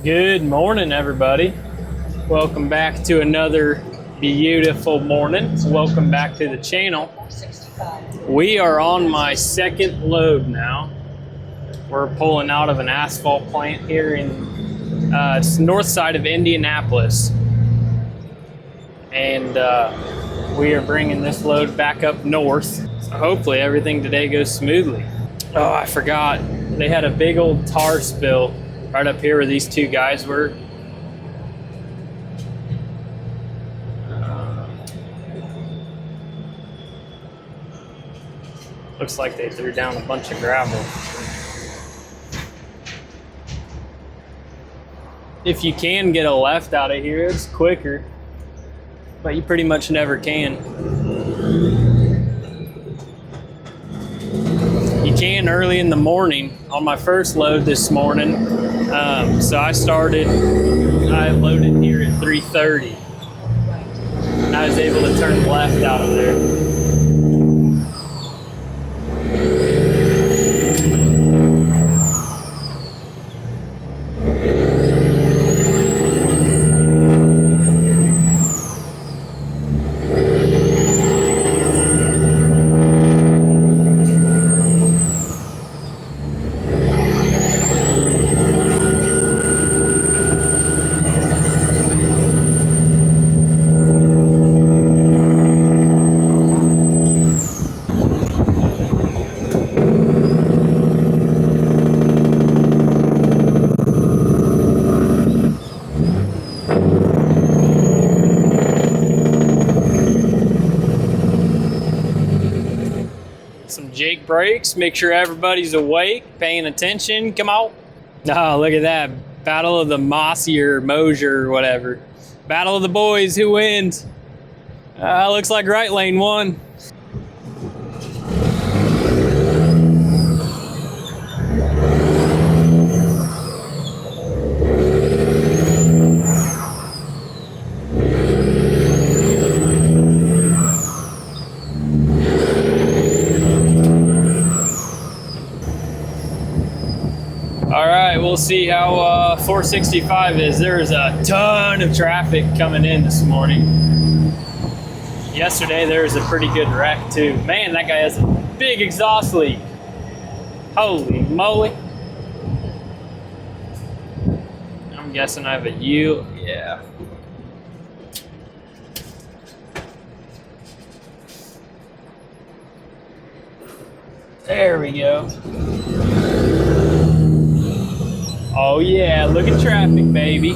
Good morning, everybody. Welcome back to another beautiful morning. Welcome back to the channel. We are on my second load now. We're pulling out of an asphalt plant here in it's north side of Indianapolis. And we are bringing this load back up north. So hopefully everything today goes smoothly. Oh, I forgot. They had a big old tar spill right up here where these two guys were. Looks like they threw down a bunch of gravel. If you can get a left out of here, it's quicker, but you pretty much never can. You can early in the morning on my first load this morning. So I loaded here at 3:30. And I was able to turn left out of there. Some Jake brakes, make sure everybody's awake, paying attention. Come on. Oh, look at that. Battle of the Mossy or Mosier or whatever. Battle of the boys, who wins? Looks like right lane won. We'll see how 465 is. There's a ton of traffic coming in this morning. Yesterday there was a pretty good wreck too. Man, that guy has a big exhaust leak. Holy moly. I'm guessing I have a U. Yeah. There we go. Oh yeah, look at traffic, baby.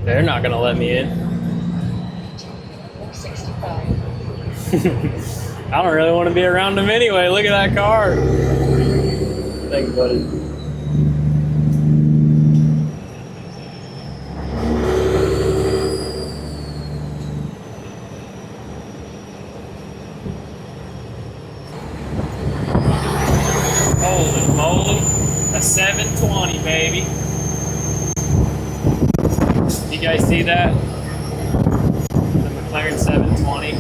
They're not gonna let me in. 65. I don't really want to be around them anyway. Look at that car. Thank you, buddy. Holy moly. A 720, baby. You guys see that? The McLaren 720.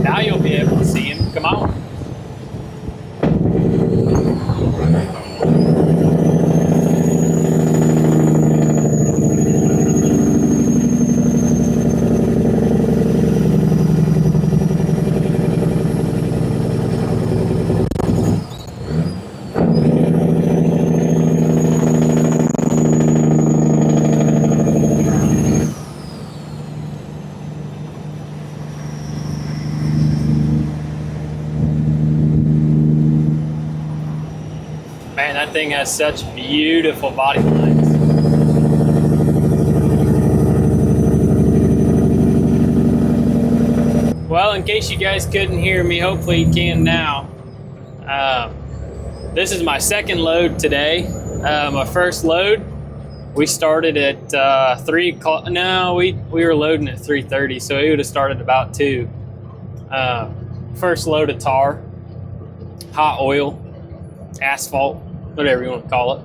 Now you'll be able to see him. Come on. Man, that thing has such beautiful body lines. Well, in case you guys couldn't hear me, hopefully you can now. This is my second load today. My first load We started at 3 o'clock. No, we were loading at 3:30, so we would have started about 2. First load of tar, hot oil, asphalt, whatever you want to call it.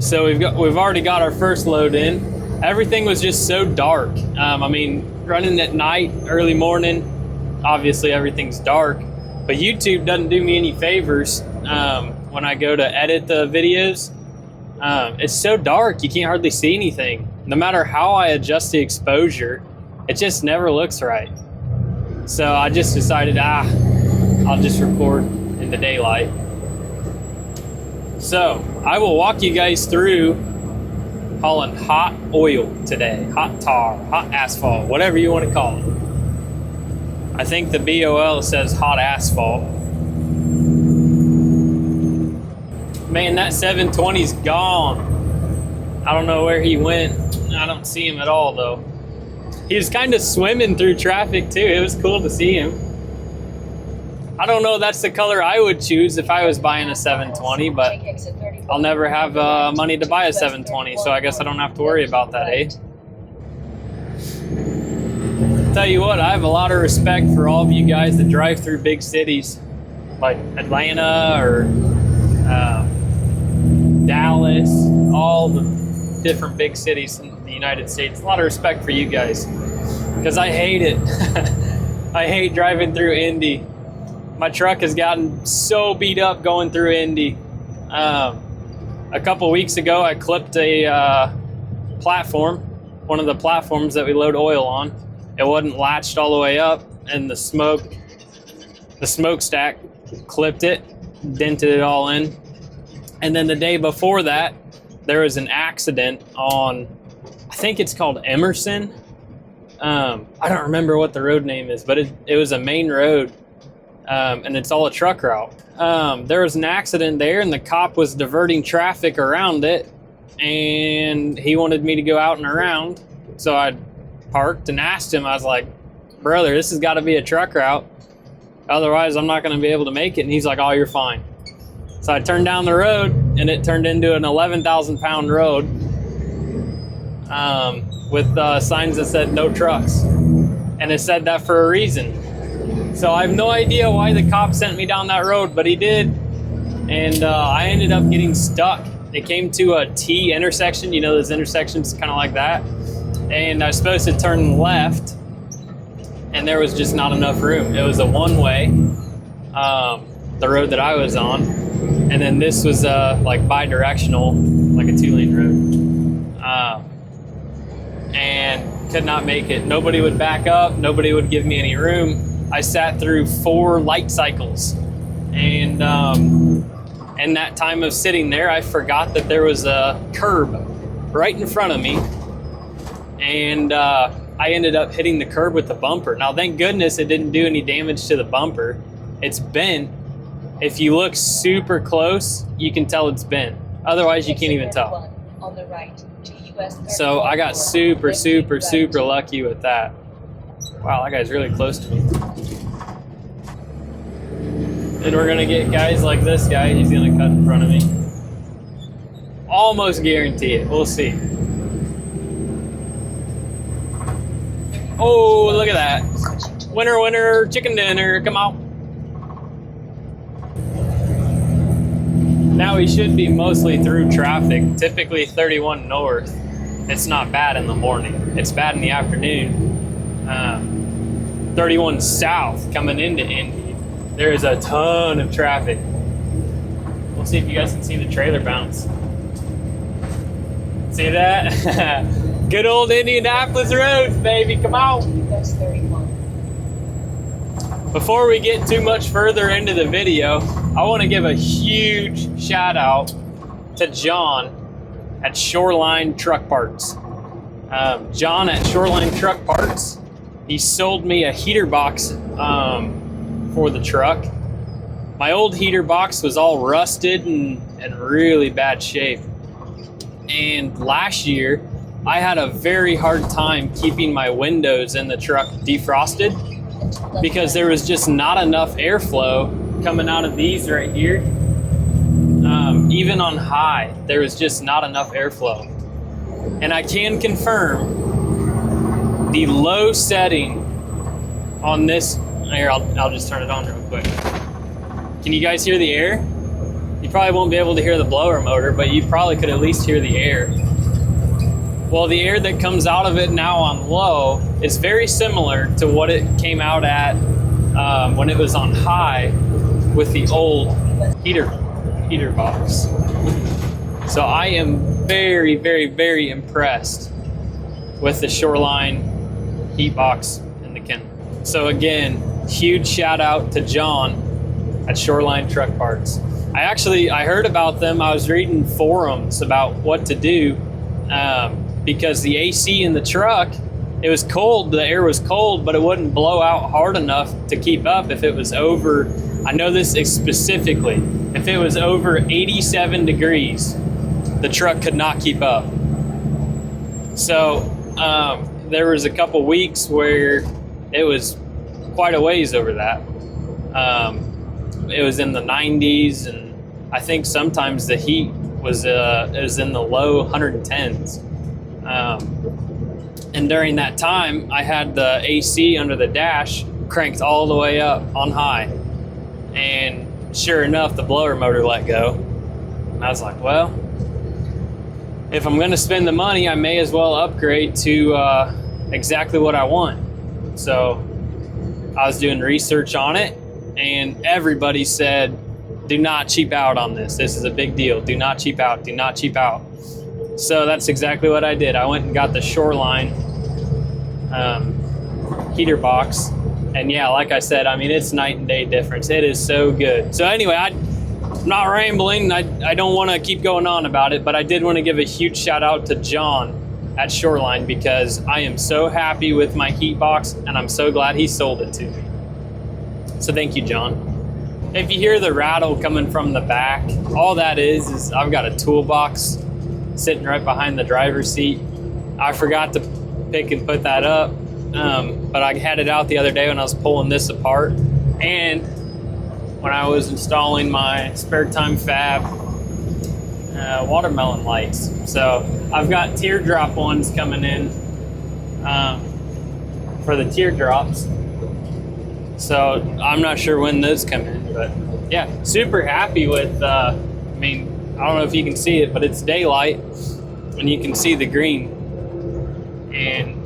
So we've already got our first load in. Everything was just so dark. I mean, running at night, early morning, obviously everything's dark, but YouTube doesn't do me any favors when I go to edit the videos. It's so dark, you can't hardly see anything. No matter how I adjust the exposure, it just never looks right. So I just decided, I'll just record in the daylight. So I will walk you guys through hauling hot oil today, hot tar, hot asphalt, whatever you want to call it. I think the BOL says hot asphalt. Man, that 720's gone. I don't know where he went. I don't see him at all though. He was kind of swimming through traffic too. It was cool to see him. I don't know, that's the color I would choose if I was buying a 720, but I'll never have money to buy a 720, so I guess I don't have to worry about that, eh? Tell you what, I have a lot of respect for all of you guys that drive through big cities like Atlanta or Dallas, all the different big cities in the United States. A lot of respect for you guys, because I hate it. I hate driving through Indy. My truck has gotten so beat up going through Indy. A couple weeks ago, I clipped a platform, one of the platforms that we load oil on. It wasn't latched all the way up, and the smokestack clipped it, dented it all in. And then the day before that, there was an accident on, I think it's called Emerson. I don't remember what the road name is, but it was a main road. And it's all a truck route. There was an accident there, and the cop was diverting traffic around it, and he wanted me to go out and around. So I parked and asked him, I was like, brother, this has got to be a truck route. Otherwise, I'm not going to be able to make it. And he's like, oh, you're fine. So I turned down the road, and it turned into an 11,000 pound road with signs that said no trucks. And it said that for a reason. So I have no idea why the cop sent me down that road, but he did. And I ended up getting stuck. It came to a T intersection. You know, those intersections kind of like that. And I was supposed to turn left, and there was just not enough room. It was a one-way, the road that I was on. And then this was like bi-directional, like a 2-lane road. And could not make it. Nobody would back up. Nobody would give me any room. I sat through 4 light cycles, and in that time of sitting there, I forgot that there was a curb right in front of me, and I ended up hitting the curb with the bumper. Now, thank goodness it didn't do any damage to the bumper. It's bent. If you look super close, you can tell it's bent. Otherwise, you can't even tell. So I got super lucky with that. Wow, that guy's really close to me. And we're gonna get guys like this guy. He's gonna cut in front of me. Almost guarantee it. We'll see. Oh, look at that. Winner, winner, chicken dinner. Come on. Now we should be mostly through traffic. Typically 31 north. It's not bad in the morning. It's bad in the afternoon. 31 south coming into Indy. There is a ton of traffic. We'll see if you guys can see the trailer bounce. See that? Good old Indianapolis roads, baby. Come on. Before we get too much further into the video, I want to give a huge shout out to John at Shoreline Truck Parts. John at Shoreline Truck Parts, he sold me a heater box for the truck. My old heater box was all rusted and really bad shape. And last year, I had a very hard time keeping my windows in the truck defrosted because there was just not enough airflow coming out of these right here. Even on high, there was just not enough airflow. And I can confirm the low setting on this. Here, I'll just turn it on real quick. Can you guys hear the air? You probably won't be able to hear the blower motor, but you probably could at least hear the air. Well, the air that comes out of it now on low is very similar to what it came out at when it was on high with the old heater box. So I am very, very, very impressed with the Shoreline heat box in the kennel. So again, huge shout out to John at Shoreline Truck Parts. I heard about them. I was reading forums about what to do because the AC in the truck, it was cold, the air was cold, but it wouldn't blow out hard enough to keep up if it was over, I know this specifically, if it was over 87 degrees, the truck could not keep up. So there was a couple weeks where it was quite a ways over that. It was in the 90s, and I think sometimes the heat was in the low 110s. And during that time, I had the AC under the dash cranked all the way up on high. And sure enough, the blower motor let go. And I was like, well, if I'm gonna spend the money, I may as well upgrade to exactly what I want. So I was doing research on it, and everybody said, do not cheap out on this. This is a big deal. Do not cheap out. Do not cheap out. So that's exactly what I did. I went and got the Shoreline heater box. And yeah, like I said, I mean, it's night and day difference. It is so good. So anyway, I'm not rambling. I don't want to keep going on about it, but I did want to give a huge shout out to John at Shoreline because I am so happy with my heat box, and I'm so glad he sold it to me. So thank you, John. If you hear the rattle coming from the back, all that is I've got a toolbox sitting right behind the driver's seat. I forgot to pick and put that up, but I had it out the other day when I was pulling this apart, and when I was installing my spare time fab watermelon lights. So I've got teardrop ones coming in for the teardrops. So I'm not sure when those come in, but yeah, super happy with, I mean, I don't know if you can see it, but it's daylight and you can see the green. And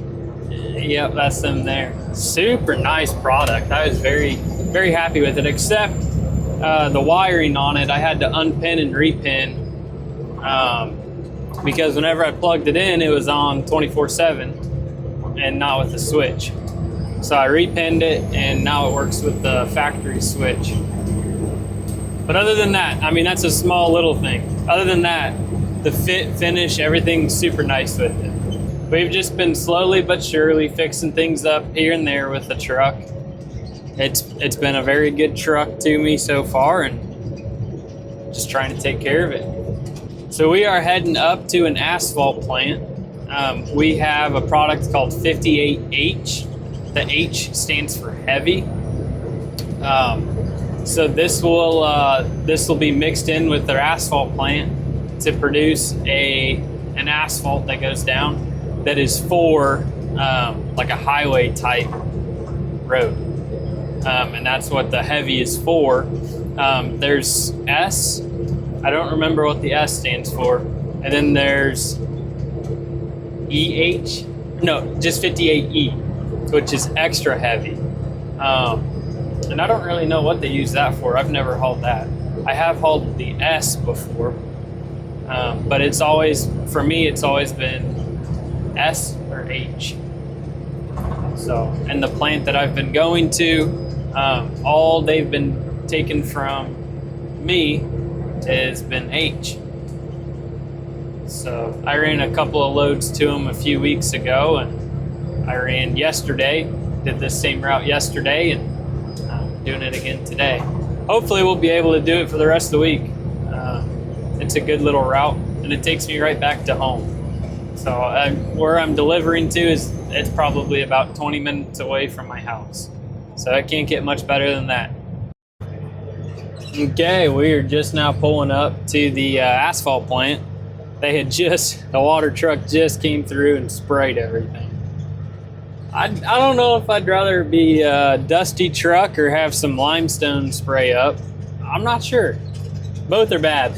yep, that's them there. Super nice product. I was very, very happy with it, except the wiring on it, I had to unpin and repin because whenever I plugged it in, it was on 24/7 and not with the switch. So I repinned it, and now it works with the factory switch. But other than that, I mean, that's a small little thing. Other than that, the fit, finish, everything's super nice with it. We've just been slowly but surely fixing things up here and there with the truck. It's been a very good truck to me so far, and just trying to take care of it. So we are heading up to an asphalt plant. We have a product called 58H. The H stands for heavy. So this will be mixed in with their asphalt plant to produce an asphalt that goes down that is for like a highway type road. And that's what the heavy is for. There's S. I don't remember what the S stands for. And then there's EH. No, just 58E, which is extra heavy. And I don't really know what they use that for. I've never hauled that. I have hauled the S before. But it's always, for me, it's always been S or H. So, and the plant that I've been going to, all they've been taken from me has been H. So I ran a couple of loads to them a few weeks ago, and I ran yesterday, did this same route yesterday, and I'm doing it again today. Hopefully we'll be able to do it for the rest of the week. It's a good little route, and it takes me right back to home. So where I'm delivering to it's probably about 20 minutes away from my house. So I can't get much better than that. Okay, we are just now pulling up to the asphalt plant. The water truck just came through and sprayed everything. I don't know if I'd rather be a dusty truck or have some limestone spray up. I'm not sure. Both are bad.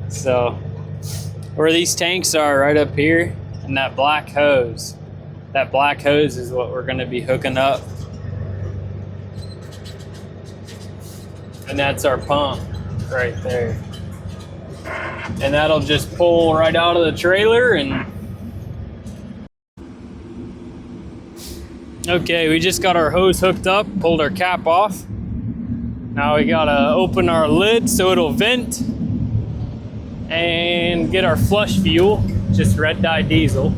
So, where these tanks are, right up here, and that black hose. That black hose is what we're gonna be hooking up. And that's our pump right there. And that'll just pull right out of the trailer. And okay, we just got our hose hooked up, pulled our cap off. Now we gotta open our lid so it'll vent and get our flush fuel, just red dye diesel.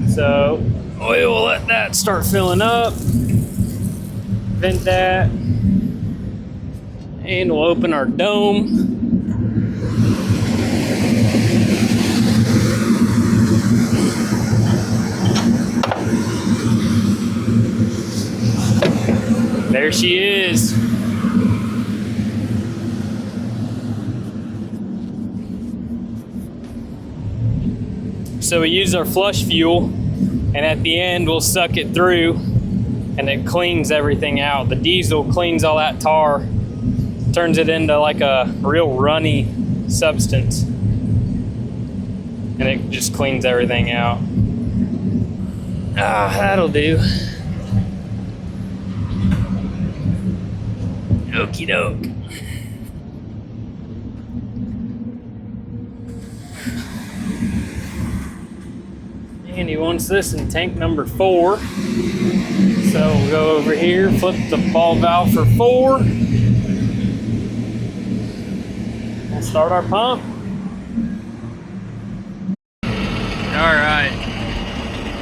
So we will let that start filling up, vent that, and we'll open our dome. There she is. So we use our flush fuel, and at the end we'll suck it through and it cleans everything out. The diesel cleans all that tar, turns it into like a real runny substance, and it just cleans everything out. That'll do. Okie doke. And he wants this in tank number 4. So we'll go over here, flip the ball valve for 4. We'll start our pump. All right.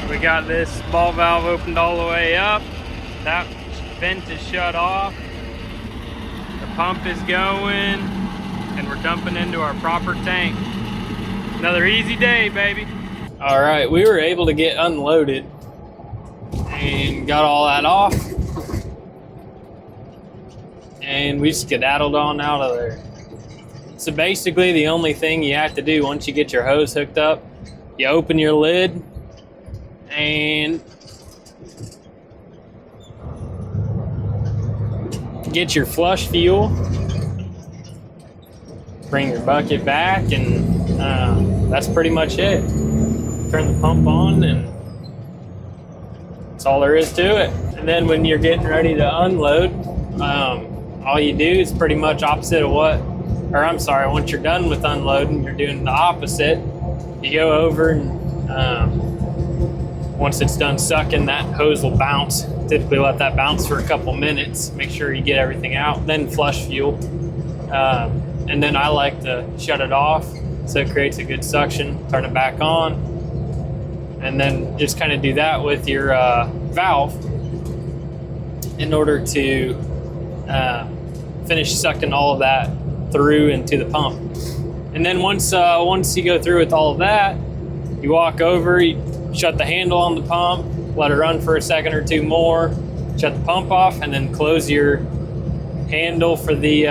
We got this ball valve opened all the way up. That vent is shut off. The pump is going, and we're dumping into our proper tank. Another easy day, baby. All right, we were able to get unloaded and got all that off, and we skedaddled on out of there. So basically the only thing you have to do once you get your hose hooked up, you open your lid and get your flush fuel, bring your bucket back, and that's pretty much it. Turn the pump on, and that's all there is to it. And then when you're getting ready to unload, all you do is pretty much opposite of once you're done with unloading, you're doing the opposite. You go over and once it's done sucking, that hose will bounce. Typically let that bounce for a couple minutes, make sure you get everything out, then flush fuel. And then I like to shut it off so it creates a good suction, turn it back on, and then just kind of do that with your valve in order to finish sucking all of that through into the pump. And then once you go through with all of that, you walk over, you shut the handle on the pump, let it run for a second or two more, shut the pump off, and then close your handle for the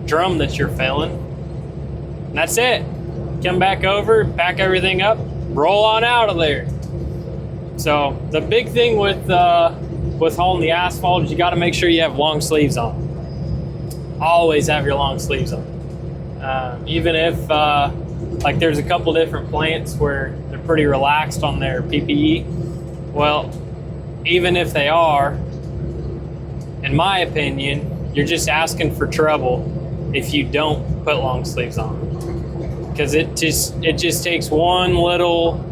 drum that you're filling. And that's it. Come back over, pack everything up, roll on out of there. So the big thing with hauling the asphalt is you got to make sure you have long sleeves on. Always have your long sleeves on. Even if like there's a couple different plants where they're pretty relaxed on their PPE. Well, even if they are, in my opinion, you're just asking for trouble if you don't put long sleeves on. Because it just takes one little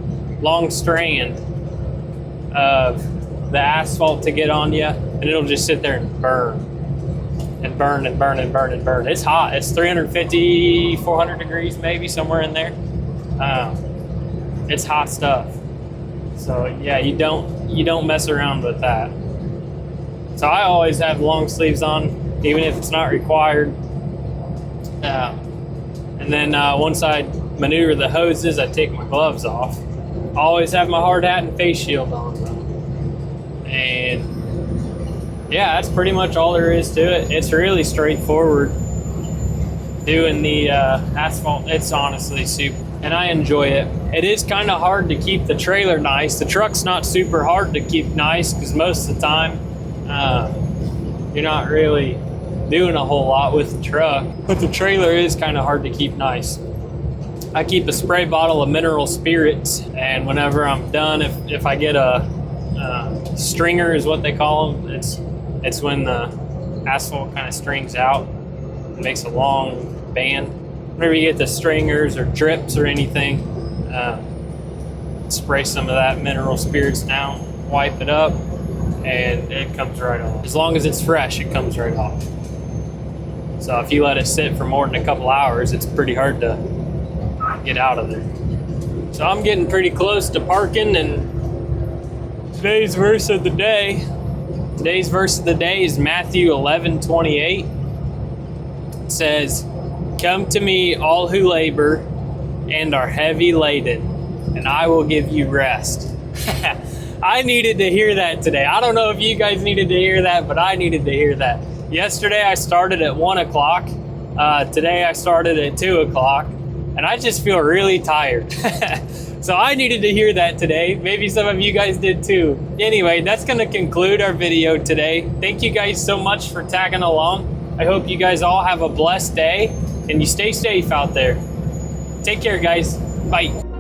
long strand of the asphalt to get on you, and it'll just sit there and burn and burn and burn and burn and burn. It's hot. It's 350, 400 degrees maybe, somewhere in there. It's hot stuff. So yeah, you don't mess around with that. So I always have long sleeves on, even if it's not required. And then once I maneuver the hoses, I take my gloves off. I always have my hard hat and face shield on though. And yeah, that's pretty much all there is to it. It's really straightforward doing the asphalt. It's honestly super and I enjoy it. It is kind of hard to keep the trailer nice. The truck's not super hard to keep nice because most of the time you're not really doing a whole lot with the truck, but the trailer is kind of hard to keep nice. I keep a spray bottle of mineral spirits, and whenever I'm done, if I get a stringer is what they call them, it's when the asphalt kind of strings out and makes a long band. Whenever you get the stringers or drips or anything, spray some of that mineral spirits down, wipe it up, and it comes right off. As long as it's fresh, it comes right off. So if you let it sit for more than a couple hours, it's pretty hard to get out of there. So I'm getting pretty close to parking, and today's verse of the day is Matthew 11:28. It says, "Come to me, all who labor and are heavy laden, and I will give you rest." I needed to hear that today. I don't know if you guys needed to hear that, but I needed to hear that. Yesterday I started at 1 o'clock. Today I started at 2 o'clock, and I just feel really tired. So I needed to hear that today. Maybe some of you guys did too. Anyway, that's going to conclude our video today. Thank you guys so much for tagging along. I hope you guys all have a blessed day, and you stay safe out there. Take care, guys. Bye.